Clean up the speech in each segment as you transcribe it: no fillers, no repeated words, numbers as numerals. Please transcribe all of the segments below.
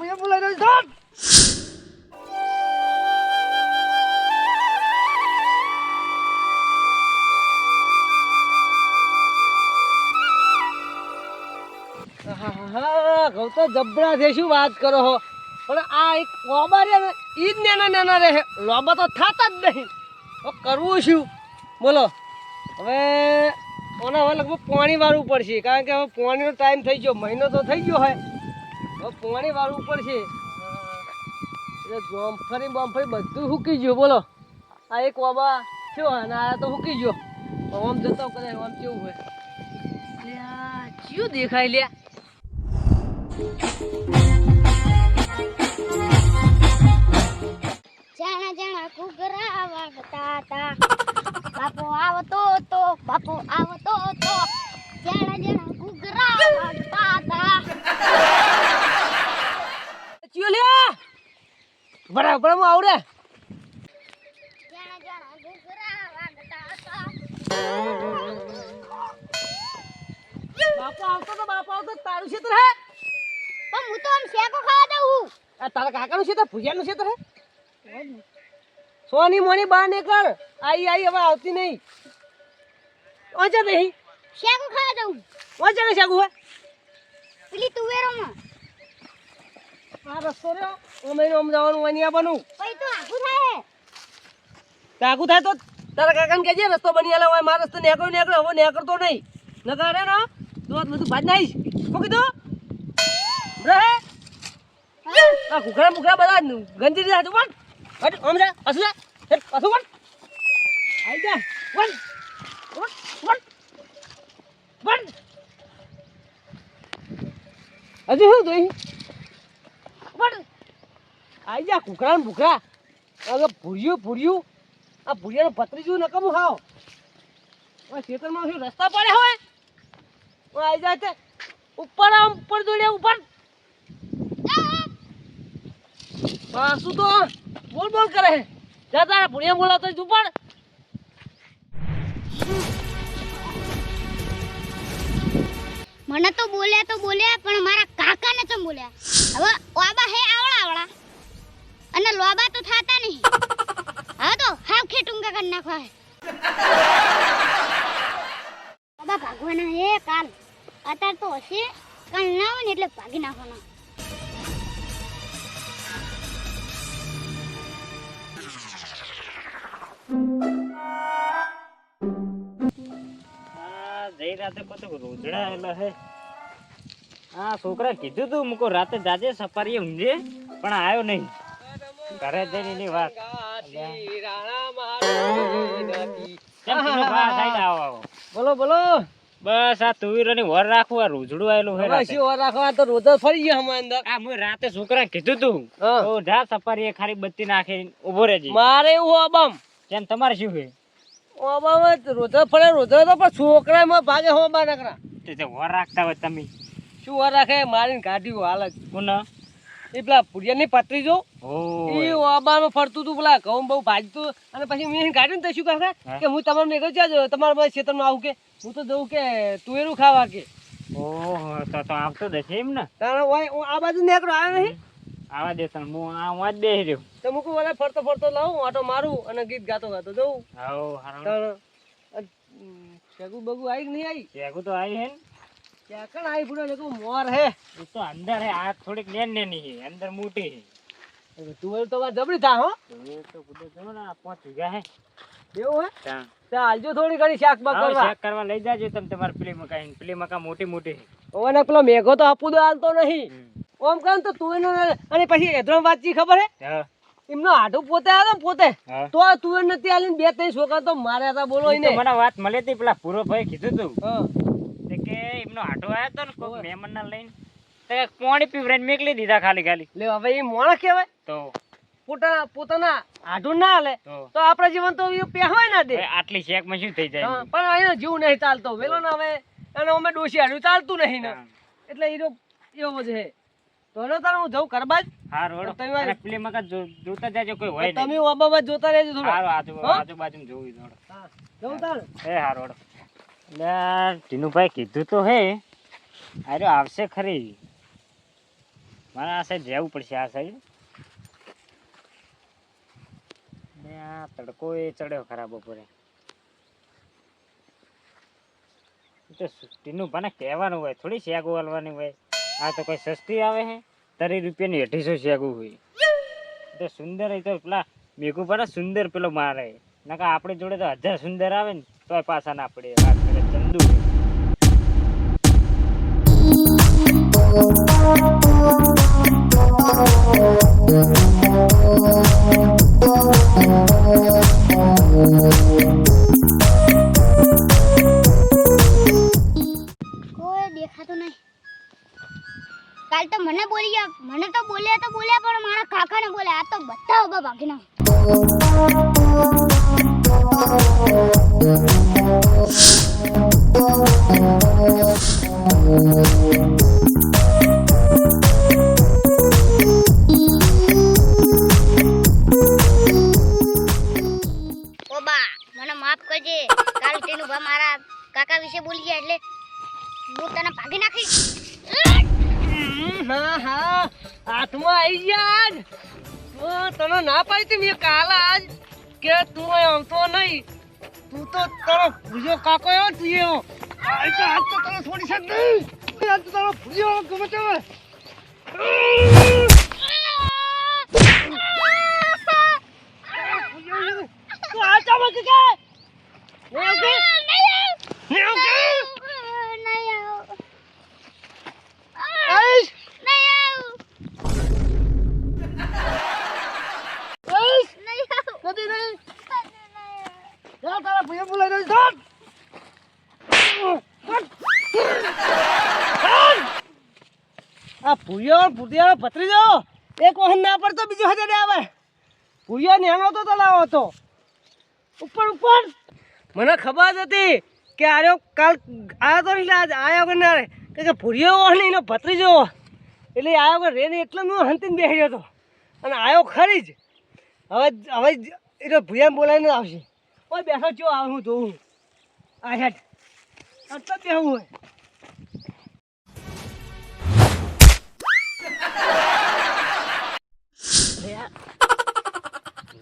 ભૈયા બોલાઈ રહ્યો છે ઘઉં તો જબરા છે શું વાત કરો હો પણ આ એક લોબા રે ને ઈ જ નાના રહે લોબા તો થતા જ નહીં કરવું શું બોલો હવે ઓને હવે લગભગ પાણી વાળવું પડશે કારણ કે હવે પાણીનો ટાઈમ થઈ ગયો મહિનો તો થઈ ગયો હોય હવે પાણી વાળવું પડશે એટલે બોમ્ફરી બધું સૂકી ગયું બોલો આ એક લોબા થયો અને આ તો સૂકી ગયો આમ જતો કદાચ આમ કેવું હોય શું દેખાય લ્યા જાણા જાણા ઘૂઘરા વાગતા તા બાપો આવતો તો જાણા જાણા ઘૂઘરા વાગતા તા ચિયો લે બરાબર આવડે જાણા જાણા ઘૂઘરા વાગતા તા બાપો આવતો તારું ક્ષેત્ર હે પણ હું તો આમ શેકો ખાવા દઉં આ તારા કાકાનું ક્ષેત્ર ભુજાનું ક્ષેત્ર હે સોની મોની બહાર નીકળ આઈ હવે આવતી નહીં ઓછા નહીં શેકો ખાવા દઉં ઓછા ને શાકુ હે પેલી તુવેરોમાં આ રસ્તો રહ્યો ઓમે જવાનું વની આવવાનું પછી તો આખું થાય કાકુ થાય તો તારા કાકાને કહેજે રસ્તો બની આલે હોય મારો રસ્તો નીકળો હવે નીકળતો નહીં નકારે ને દોત બધું ભાજ નાઈશ શું કીધું રહે આ ઘૂઘરા બધા ગંજી રીતે હાથું પણ આમ જા પાછું જા પાછું પણ આઈ જા પણ હજુ શું જોઈ પણ આઈ જા ઘૂઘરા ને ભૂખરા હવે ભૂર્યું આ ભૂરિયાનું ભત્રીજું નકામું ખાઓ ખેતરમાં શું રસ્તા પડે હોય આઈ જાય તે ઉપર દોડે ઉપર પાછું તો બોલ કરે જા તારા ભૂરિયા બોલાતો તું પણ મને તો બોલ્યા પણ મારા કાકાને ચમ બોલ્યા હવે ઓબા હે આવડા અને લોબા તો થાતા નહીં હવે તો હાવ ખેટુંગા કરી નાખવા હે બાબા ભાગવાના હે કાલ અત્યારે તો હશે કાલ ના આવે ને એટલે ભાગી નાખવાના જઈ રાતે કતો રોજડા એલા હે આ છોકરા કીધું તું મુકો રાતે જાજે સફારીએ ઊંઘે પણ આવ્યો નહીં ઘરે જઈને એની વાત બોલો બસ આ તુવીરોની વર રાખવું આ રોજડું આવેલું હે રાતે. શું રાખવા તો રોજ ફરી ગયા હમ અંદર આ હું રાતે છોકરા કીધું તું હા. તો જા સફારીએ ખાલી બત્તી નાખી ઉભો રહેજે મારે એવું અબમ કેમ તમારે શું છે અબમ રોજ ફરે તો પણ છોકરામાં ભાગે હો બા નકરા તે વર રાખતા હોય તમે શું વાર રાખે મારીને કાઢ્યું હાલત કોણ એ પેલા ભુરિયાની પતરી જો ઓ એ ઓબામાં ફરતું તું પેલા ઘઉં બહુ ભાજતું અને પછી મેં કાઢ્યું ને તો શું કહે કે હું તમારે નીકળી જાજો તમારા બધા ક્ષેત્રમાં આવું કે હું તો જઉં કે તુવેરું ખાવા કે ઓહો તો આવતો દશે એમ ને તારે આ બાજુ નીકળો આવ્યો નહીં આવા દે તને હું આ વાંચ બેહી રહ્યો તો મૂકું વાલા ફરતો લાવું આટો મારું અને ગીત ગાતો જઉં હાઉ હારો શેગુ બગુ આવી કે નહીં આવી શેગુ તો આવી હે ને ત્યાં કણ આવી પૂરો લેકો મોર હે એ તો અંદર હે આ થોડીક નેની હે અંદર મોટી હે તુવેર તો વાત જબરી થા હો એ તો બધું જો ને 5 વીઘા હે એવું હે ત્યાં ત્યાં હાલજો થોડી ઘણી શાક બાક કરવા શેક કરવા લઈ જાજો તમે તમાર પેલી મકા મોટી મોટી હે ઓને પેલો મેઘો તો આપું દો હાલતો નહીં ઓમ કહે તો તુવેર અને પછી એધરો વાતચી ખબર હે હા એમનો આઢું પોતે આવ્યો ને પોતે હા. તો તુવેર નથી આલીને 2-3 છોકરા તો માર્યા હતા બોલો ઈ તો એને મને વાત મળી હતી પેલા પૂરો ભાઈ કીધું તું હા તે કે એમનો આટો આવ્યો તો ને કોઈ મહેમાન ના લઈને તે પાણી પીવરાઈને મેકલી દીધા ખાલી લે હવે એ મોણા કહેવાય તો પોતાના આઢું ના હાલે તો આપણા જીવન તો એ પહેવાય ના દે હવે આટલી શેક માં શું થઈ જાય હા, પણ એનો જીવ નહીં ચાલતો વેલો ને હવે એને અમે ડોશી હાડ્યું ચાલતું નહીં ને એટલે એવો જ છે તો એનો તારે હું જઉં કરબાજ હાર વડો તમે અને પેલી મકા જોતા જાજો કોઈ હોય તમે નહીં બાબા જોતા રહેજો થોડો હારો આજુબાજુ જોવી થોડો હા જઉં તારે એ હાર વડો એટલે ટીનુભાઈ કીધું તો હે અરે આવશે ખરી મારે આ સાઈડ જવું પડશે આ સાઈડ ને આ તડકો એ ચડ્યો ખરા બપોરે તો ટીનું ભાને કહેવાનું હોય થોડી શેગો હાલવાની હોય આ તો કોઈ સસ્તી આવે છે 30 રૂપિયાની 250 શેગો હોય તો સુંદર એ તો પેલા મેઘુ પર સુંદર પેલો મારે નકા આપણી જોડે તો 1000 સુંદર આવે ને તોય પાછા ના પડે વાત કરે ચંદુ કોઈ દેખાતું નહીં. કાલ તો મને બોલી ગયા, મને તો બોલ્યા પણ મારા કાકાને બોલ્યા. આ તો બધા ઉભા ભાગીના. ઓ બા મને માફ કરજે. કાલ તેનું બા મારા કાકા વિશે બોલી ગયા એટલે હું તને ભાગી નાખીશ. હા હા હાથમાં આવી ગયા આજ તને ના પાડી હતી મેં કાલ આજ કે તું આવતો નહીં તું તો તારો ભૂજો કાકો એવો તું એવો આજ તો તને છોડી શક નહીં આજ તો તારો ભૂજો ગમે તે હોય. તું આ ચાલો કે નહીં આવતી? નહીં આવતી? આઈશ આઈશ કદી નહીં જા તારા ભૂયો બોલાઈ રહી છે. આ ભૂયો ભૂતિયાનો ભત્રીજો એક વખત ના પડતો બીજો હાજર આવે. ભૂયો નેનો તો તલાવ હતો ઉપર ઉપર મને ખબર જ હતી કે આર્યો કાલ આવ્યો તો એટલે આજ આવ્યો કે ના રે કે ભૂરિયો નહીં એનો ભત્રીજો એટલે આવ્યો કે રેને એટલે હું હંતીને બેસી ગયો હતો અને આવ્યો ખરી જ હવે એટલે ભૂયાને બોલાવીને આવશે. ઓય બેઠો ચો આવે હું જોઉં આ હેઠ આટલો બેહવું હોય.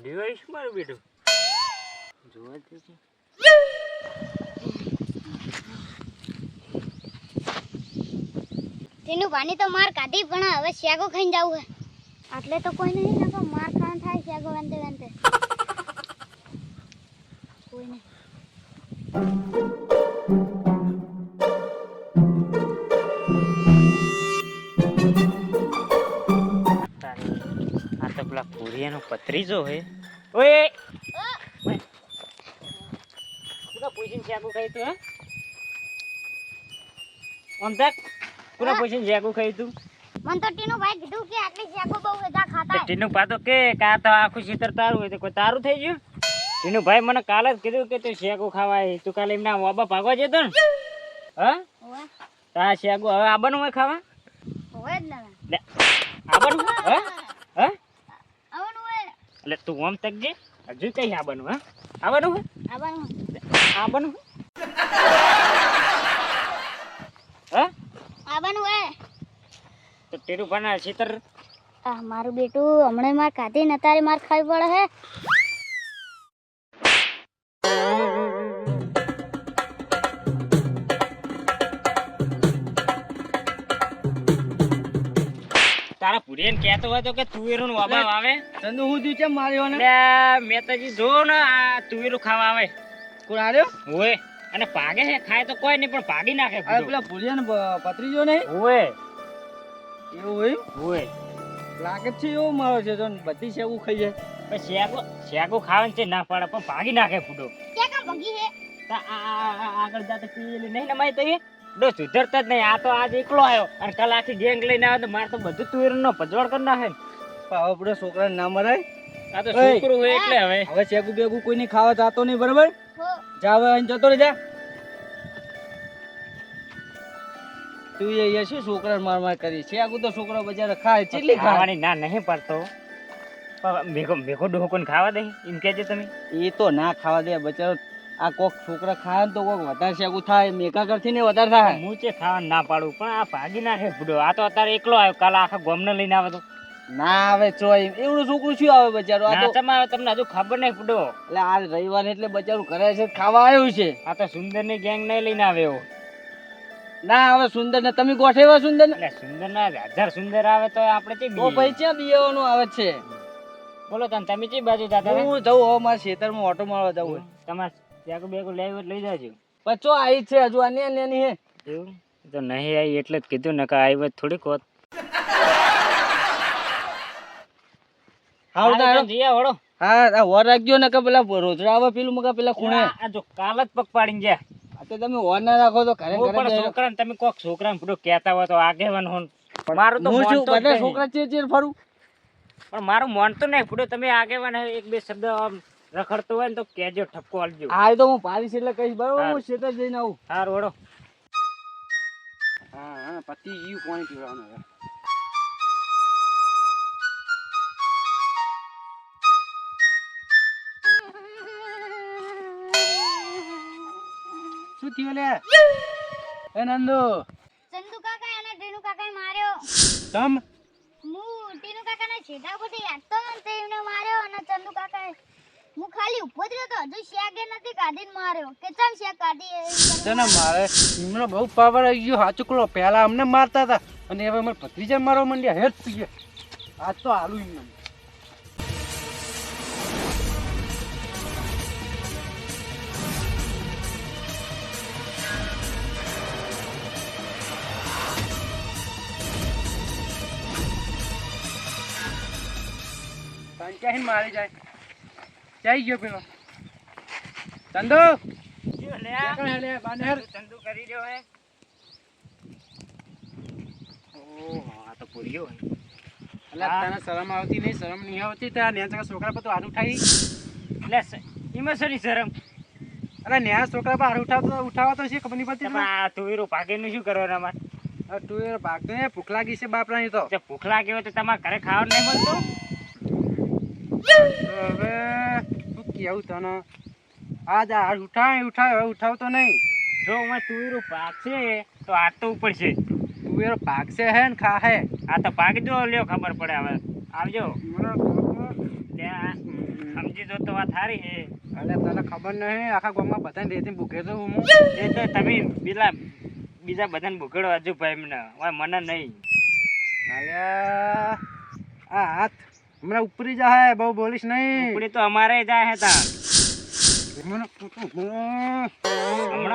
ડિવાઇસ મારું બેટું જોવા જ છે. તેનું ભાની તો માર કાઢી પણ હવે શેગો ખાઈને જવું હે. આટલે તો કોઈ નહીં ને તો માર ખાવાનું થાય શેગો વંતે વંતે. કોઈ નહીં. આ તો પેલા ભૂરિયાનો પત્રીજો હે. ઓય પૂરા પોઈઝન શેગો ખાઈ તું હે આમ તક પૂરા પોઈઝન શેગો ખાઈ તું. મન તો ટીનું ભાઈ કીધું કે આટલી શેગો બહુ બધા ખાતા હે. ટીનું પાતો કે કા તો આખું ક્ષેત્ર તારું હોય તો કોઈ તારું થઈ ગયું. ટીનું ભાઈ મને કાલે જ કીધું કે તું શેગો ખાવાય તું કાલે એમના વાબા ભાગવા જતો ને હા હોવે તા શેગો હવે આબાનું હોય ખાવા હોવે જ ને. લે આબાનું હા હા આવવાનું હોય એટલે તું આમ તકજે હજુ કઈ આબાનું હા આબાનું હોય આવવાનું આબાનું હા આવવાનું હોય. તો ટેરું ભાના ક્ષેત્ર આ મારું બેટું હમણાં માર ખાધી ને તારે માર ખાવી પડે હે. તારા ભુરિયન કહેતો હોય તો કે તુવેરું વાબા આવે ચંદુ હું તું કેમ માર્યો ને એટલે મેં તો જી જો ને આ તુવેરું ખાવા આવે કોણ આર્યો હોય અને ભાગે છે ખાય તો કોઈ નહીં પણ ભાગી નાખે આ પેલા ભૂલિયાનો ભત્રીજો નહીં હોય એવું હોય હોય લાગે છે એવો મારો છે તો બધી શેગું ખાઈ જાય પણ શેગો ખાવાનું છે ના પાડે પણ ભાગી નાખે ફૂટો ક્યાં કામ ભગી હે. આગળ જાતે પીએલી નહીં નમાય તો એ ડો સુધરતા જ નહીં. આ તો આજ એકલો આવ્યો અને કાલ આખી ગેંગ લઈને આવે તો મારે તો બધું તુવેરનો પજવાડ કરી નાખે ને. હવે આપણે છોકરાને ના મરાય. આ તો છોકરું હોય એટલે હવે શેગું બેગું કોઈને ખાવા જાતો નહીં બરાબર. હો જા હવે અહીં જતો રે જા. તું એ શું છોકરા માર કરી શેગું તો છોકરો બજારે ખાય ચીલી ખાવાની ના નહીં પડતો પણ મેઘો ડોહો કોને ખાવા દે એમ કહેજો તમે. એ તો ના ખાવા દે બચારો આ કોક છોકરા ખાય ને તો કોક વધારે શેકું થાય, મેકા કરથી ને વધારે થાય. હું છે ખાવાનું ના પાડું પણ આ ભાગી નાખે બુડો. આ તો અત્યારે એકલો આવ્યો, કાલે આખા ગામને લઈને આવે તો ના આવે ચોય એવડું છોકરું શું આવે બચારું? આ તો નાચમાં આવે તમને હજુ ખબર નહીં બુડો. એટલે આ રવિવાર એટલે બચારું ઘરે છે ખાવા આવ્યું છે. આ તો સુંદર ની ગેંગ નહીં લઈને આવ્યો. ના આવે સુંદર ને તમે ગોઠેવા સુંદર ને એટલે સુંદર ના 1000 સુંદર આવે તો આપણે ચી તો પછી ક્યાં બિયાવાનું આવે છે? બોલો તમે ચી બાજુ જાતા હતા? હું જવું હવે મારા ખેતરમાં ઓટો મારવા જવું. તમારે ચાકુ બેકુ લઈ હોય તો લઈ જાજો. પચો આવી છે હજુ આની આની હે એવું તો નહીં આવી એટલે જ કીધું ને કે આવી હોય થોડીક હોત. હારું હાલો તારો તો જીયા વળો. હા આ વર રાખજો ને કે પેલા રોજડા આવે પેલું મગા પેલા ખૂણે. આ જો કાલ જ પગ પાડીને ગયા. આ તો તમે વર ના રાખો તો ઘરે હું ઘરે પણ બેહી રહો. છોકરાને તમે કોક છોકરાને પૂરો કહેતા હોય તો આગેવાન હોન. મારું તો હું શું મોનતો જ બધા નહીં. છોકરા ચેર ફરું? પણ મારું મોનતો નહીં પૂરો. તમે આગેવાન હે, એક બે શબ્દ આમ રખડતો હોય ને તો કહેજો, ઠપકો આલજો. આ તો હું પાડીશ એટલે કહીશ બરોબર. હા. હું ખેતર જઈને આવું. હારું વળો. હા હા પતિ જીવ પાણી પીવાનું હવે. શું થયું લે એ નંદુ? ચંદુ કાકા અને ટીનુ કાકાએ માર્યો. તમ હું ટીનુ કાકાને સીધા પરથી યાદતો ને તે એમને માર્યો અને ચંદુ કાકાએ હું ખાલી ઉભો જ રહ્યો તો હજુ શેકે નથી કાઢીને માર્યો. કે ચમ શેક કાઢી એ તને મારે એમનો બહુ પાવર આવી ગયો. હાચું કરો પહેલા અમને મારતા હતા અને હવે અમારે ભત્રીજા મારવા માંડ્યા. હેડ પીએ આજ તો આલુ એમને. ક્યાં મારી જાય ક્યાં ગયો પેલો ચંદુ? જો લે ક્યાં આ. લે બાનેર? ચંદુ કરી રહ્યો હે. ઓહ આ તો પૂર્યો હે. અલા તને શરમ આવતી નહીં? શરમ નહીં આવતી? તારા નેચા છોકરા પર તો હાથ ઉઠાઈ. એટલે એમાં શેની શરમ? અરે નેચા છોકરા પર હાથ ઉઠાવવા તો છે ખબર નહીં પડતી તમે આ તુવેરો ભાગીને શું કરવાનું અમારે? તમને? તું એ ભાગતો ને ભૂખ લાગી છે બાપરાની તો. જે ભૂખ લાગી હોય તો તમારે ઘરે ખાવાનું નહીં મળતું? તો હવે શું કેવું તને? આજ હાથ ઉઠાવ હવે ઉઠાવતો નહીં. જો અમારે તુવેરો ભાગશે તો હાથ તો ઉપર છે. તું એ ભાગશે હે ને ખા હે. આ તો ભાગજો લ્યો, ખબર પડે હવે. આવજો. મને ખબર. લે આ સમજી જો તો વાત સારી છે. અલે તને ખબર નહીં આખા ગામમાં બધાને રેતી ભૂખે તો હું. એ તો તમે બીજા બધાને ભૂખેડો હજુ ભાઈ મને હવે મને નહીં. અલ્યા આ હાથ હમણાં ઉપરી જાય બહુ બોલીશ નહીં. ઉપડી તો અમારે જાય હે તા. મને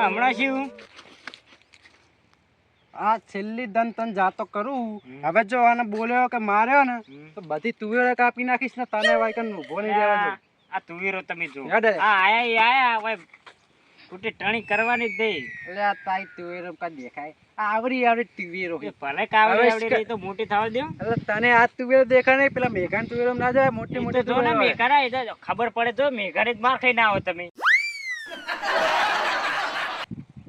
હમણાં શું? આ છેલ્લી દન તન જાતો કરું. હવે જો આને બોલ્યો કે માર્યો ને તો બધી તુવેરો કાપી નાખીશ ને તને વાયકન ઉભો નહીં રહેવા દઉં. આ તુવેરો તમે જો યાદ હે? આ આયા હવે કુટી ટણી કરવાની જ દે. એટલે આ તાઈ તુવેરો કા દેખાય? આ આવડી તુવેરો એ ભલે કાવડી આવડી રહી તો મોટી થવા દો. એટલે તને આ તુવેરો દેખાય નહીં? પેલા મેઘાન તુવેરો ના જાય મોટી એ તો મોટી જો ને તુવેરો હોય. મેઘાના એ તો ખબર પડે તો મેઘાને જ માર ખાઈને આવો તમે.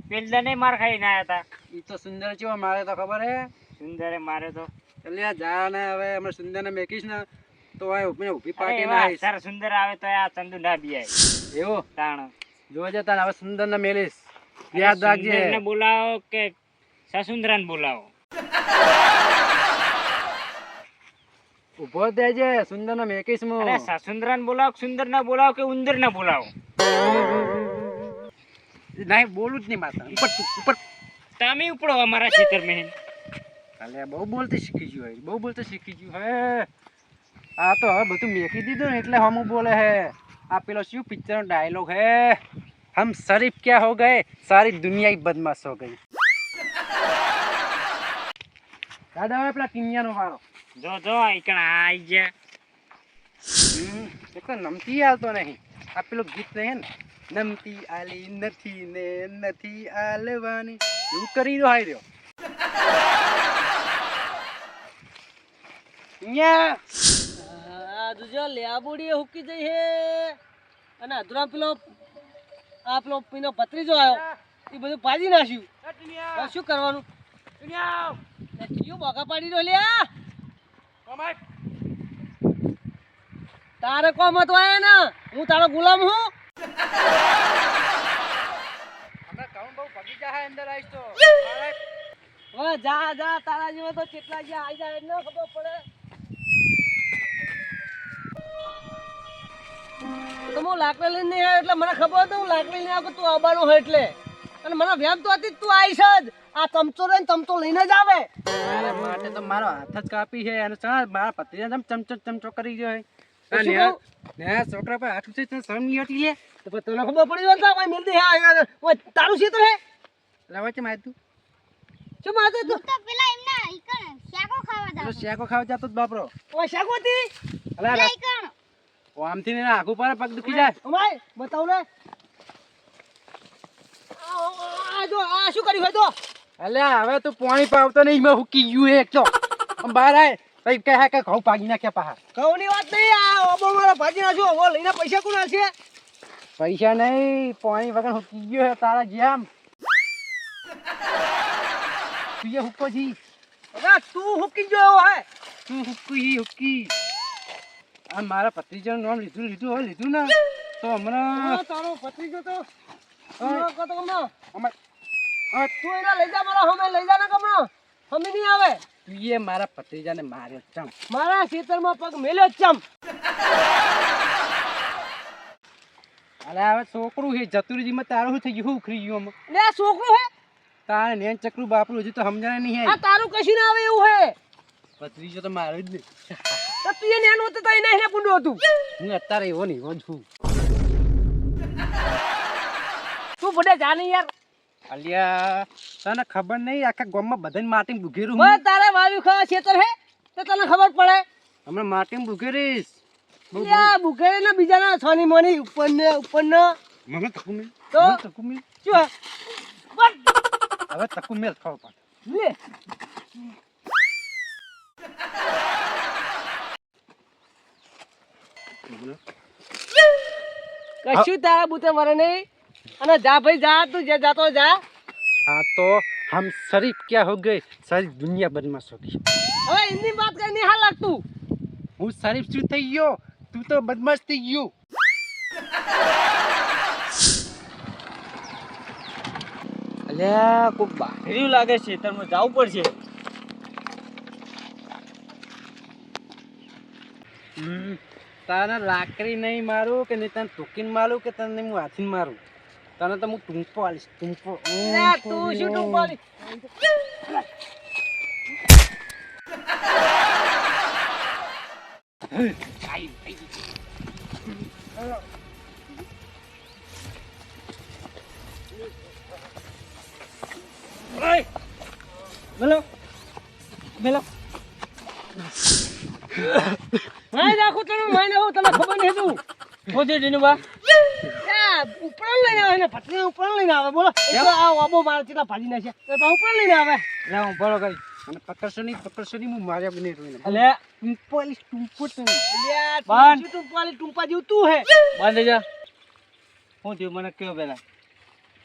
પેલા ને માર ખાઈને આયા હતા. ઈ તો સુંદર ચેવો મારે તો ખબર હે? સુંદરે મારે તો એટલે આ જા ને હવે અમે સુંદર ને મેકીશ ને તો આ ઊભી અરે પાટી એવા ના આવીશ. તારા સુંદર આવે તો આ ચંદુ ના બિયાય એવો તાણ. જોજે તાર હવે સુંદર ને મેલીશ. યાદ રાખજે. સુંદરને બોલાવો કે સસુંદરાને બોલાવો? ઉભો દેજે સુંદર ને મેકીશ હું. અરે સસુંદરાને બોલાવો કે સુંદર ના બોલાવો કે ઉંદર ના બોલાવો? નહીં બોલું જ નહીં માતા. ઉપર તમે ઉપડો અમારા ખેતર મેં. અલે બહુ બોલતી શીખી ગયું હે. બહુ બોલતી શીખી ગયું હે. આ તો હવે બધું મેકી દીધું ને એટલે હમું બોલે હે. આ પેલો શું પિક્ચર નો ડાયલોગ હે? हम शरीफ क्या हो गए सारी दुनिया ही बदमाश हो गई. દાદા હવે પેલા કિનિયાનો વાળો. જો ઈકણ આઈ ગયા. એક તો નમતી આવતો નહીં. આ પેલું ગીત નહીં ને નમતી આલી નથી ને નથી આલવાની એવું કરી દો. હાઈ રહ્યો કિનિયા દુજો લેબુડી હુકી જઈ હે અને અધરા પેલો આ પેલો પીનો ભત્રીજો આવ્યો એ બધું પાજી નાખ્યું. હવે શું કરવાનું? બોગા પાડી દો લ્યા. તારે કોમ હતો ને હું તારો ગુલામ હું. હવે જા જા તારા જેવો તો કેટલા જ્યાં આવી જાય એટલે ખબર પડે. તો હું લાકડી લઈને નહીં આવ્યો એટલે મને ખબર હતી હું લાકડી લઈને આવ્યો કે તું આવવાનો હોય એટલે. અને મને વ્યામ તો હતી જ તું આવીશ જ. આ ચમચો લઈને ચમચો લઈને જ આવે. અરે માટે તો મારો હાથ જ કાપી છે અને ચા મારા પત્રીને જેમ ચમચો કરી ગયો છે. તો શું કહું? ને છોકરા પર હાથ ઉઠે તો શરમ નહીં હોતી લે. તો પછી તને ખબર પડી જાય ને ભાઈ મિલતી હે તારું ક્ષેત્ર હે લાવા છે માય તું શું માથે તું તો પેલા એમના ઈકણ શાકો ખાવા પેલો જાવ શેકો ખાવા જતો જ બાપરો. ઓય શાકોતી અલા પેલા ઈકણ ઓ આમથી ને આખું પર પગ દુખી જાય. અમાય બતાવ ને આ જો આ શું કર્યું હોય તો અલ્યા હવે તું પાણી પાવતો નહીં મેં હુકી ગયું એક તો આમ બહાર આય ભાઈ કહે કે ઘઉં પાગી નાખ્યા પાહા. ઘઉંની વાત નહીં આ ઓબો મારો ભાજી નાખ્યો હવે લઈને પૈસા કોણ આલશે પૈસા નહીં પાણી વગર હુકી ગયો છે તારા જેમ. તું એ હુક્કો જી હવે તું હુકી ગયો હે તું હુક્કી આ મારા પત્રીજાનું નામ લીધું ને તો હમણાં તારો ભત્રીજો તો હા. કતો કમનો અમાર તું એને લઈ જા મારા હમે લઈ જા ને કમનો હમે નહીં આવે તું એ મારા ભત્રીજાને માર્યો ચમ. મારા ખેતરમાં પગ મેલ્યો જ ચમ અલે હવે છોકરું છે જતુરજીમાં તારું શું થઈ ગયું શું ઉખરી ગયું આમાં લે આ છોકરું હે તારે નેન ચકરું બાપરું હજુ તો સમજાય નહીં આ તારું કશું ના આવે એવું હે ભત્રીજો તો મારો જ નહીં. તો તું એને એનું હતું તો એને એને પૂંડું હતું હું અત્યારે એવો નહીં એવો છું. તું બધે જા નહીં યાર અલ્યા તને ખબર નહીં આખા ગામમાં બધાને માટીમાં બુઘેરું હું. બસ તારે વાવ્યું ખાવા ખેતર હે તો તને ખબર પડે હમણાં માટીમાં બુઘેરીશ. યા બુકેરે ને બીજાના છોની મોની ઉપર ને મને તકુ મેલ તો? મને તકુ મેલ શું હે? બસ. હવે તકુ મેલ ખાવ પાડ. લે કશું તારા બુતે મરે નહીં અને જા ભાઈ જા તું જે જાતો જા हाँ तो हम शरीफ क्या हो गए सारी दुनिया बदमाश हो गई. હવે હિન્દી વાત કરી નહીં હાલ લાગતું હું શરીફ શું થઈ ગયો તું તો બદમાશ થઈ ગયો. અલ્યા કોક બાહેર્યું લાગે છે ખેતરમાં જવું પડશે. તને લાકડી નહીં મારું કે નહીં તને ટૂંકીને મારું કે તને હું હાથીને મારું તને તો હું ટૂંપો આલીશ ટૂંપો. લે તું શું ટૂંપાડી મેલો મેલો માય રાખું તને માય નાખું તને ખબર નહીં તું પોતે ડીનુબા ઉપર લઈને આવે ને પટલી ઉપર લઈને આવે બોલો એ તો આ આબો માર કેટલા ભાજી નાખ્યા તો ઉપર લઈને આવે લે હું ભરો કરી અને પકડશો નહીં હું માર્યા બને રોઈને. અલ્યા ટૂંપો આલીશ ટૂંપો તને. લ્યા બાંધ. તું ટૂંપાલી ટૂંપા જેવું તું હે બાંધે જા હું થયું મને કયો પેલા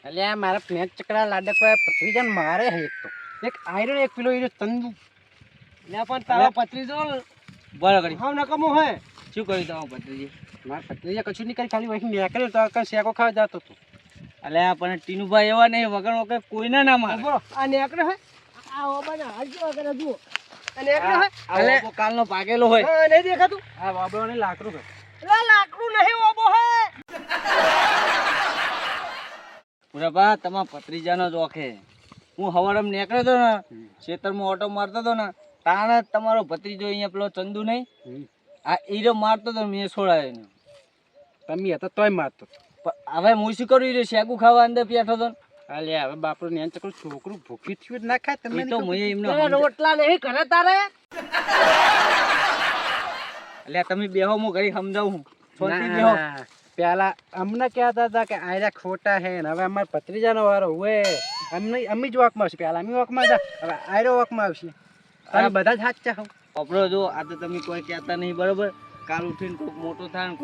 અલ્યા મારા પેન્ટ ચકડા લાડક પથરીજાને મારે હે એક તો એક આયરન એક પેલો એ તંદુ. લ્યા પણ તારો પત્રીજો ભરો કરી હાવ નકમો હે શું કર્યું તમારું ભત્રીજી મારા પથરીજા કશું નહીં કરી ખાલી વહી નીકળ્યો તો કાં શેકો ખાવા જતો હતો. અલ્યા પણ ટીનુભાઈ એવા નહીં વગર વગર કોઈને ના મારે બોલો આ નેકડે હે આ ઓબાના હાલ કેવા કરે જુઓ આ નેકડે હે અલે કાલનો પાકેલો હોય હા નહીં દેખાતું આ બાબરોને લાકડું છે. લે લાકડું નહીં ઓબો હે પુરાબા તમારા ભત્રીજાનો જ ઓખે હું હવારમ નીકળ્યો હતો ને ખેતરમાં ઓટો મારતો હતો ને તાણે જ તમારો ભત્રીજો અહીંયા પેલો ચંદુ નહીં આ ઈરો મારતો હતો ને મેં છોડાયો એને. તમે હતા તોય મારતો હતો. પણ હવે હું શું કરું ઈરો શેકું ખાવા અંદર બેઠો હતો ને. અલ્યા હવે બાપરો ને ચકડું છોકરું ભૂખી થયું જ ના ખાય તમે એ તો મેં એમને તારા રોટલા નહીં કરે તારે અલ્યા તમે બેહો હું ઘડી સમજાવું છોટી બેહો પેલા અમને કહેતા હતા કે આયરા ખોટા હે ને હવે અમારા ભત્રીજાનો વારો હોય અમને અમે જ વાકમાં આવશે પેલા અમે વાકમાં હતા હવે આયરો વાકમાં આવશે અને બધા જ સાચા હોવ. કપડો જો આ તો તમે કોઈ કહેતા નહીં બરોબર કાલ ઉઠીને કોઈક મોટો થાય ને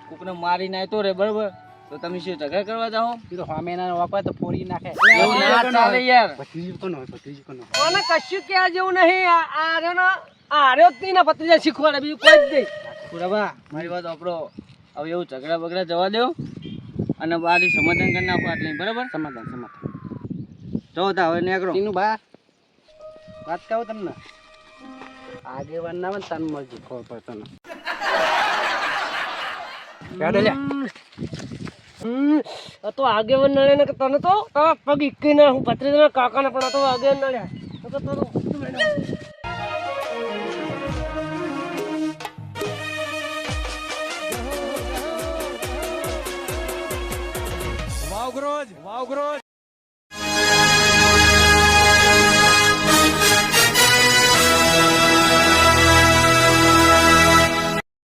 કોકને મારીને આવતો રે બરોબર તો તમે શું ઝઘડા કરવા જાઓ એ તો સામેના વાકવા તો ફોડી નાખે. એવું ના ચાલે યાર. ભત્રીજો કોનો હોય ભત્રીજો કોનો હોય? ઓને કશું કે જેવું નહીં આ આર્યો ને આ આર્યો જ નહીં ને પત્રીજા શીખવાડે બીજું કોઈ જ નહીં પુરાબા મારી વાત આપણો હવે એવું ઝઘડા બગડા જવા દો અને બારી સમાધાન કરી નાખો આટલી બરાબર સમાધાન સમાધાન ચોથા હવે નેકરો ટીનું બા વાત કહું તમને આગેવાન ના આવે ને તને મળજી ખબર પડતો ને હેડો લે આ તો આગેવાન નડે ને કે તને તો તારા પગ ઇક્કી ના હું ભત્રીજાના કાકાને પણ આ તો આગેવાન નડ્યા તો તારું વાવગ્રોજ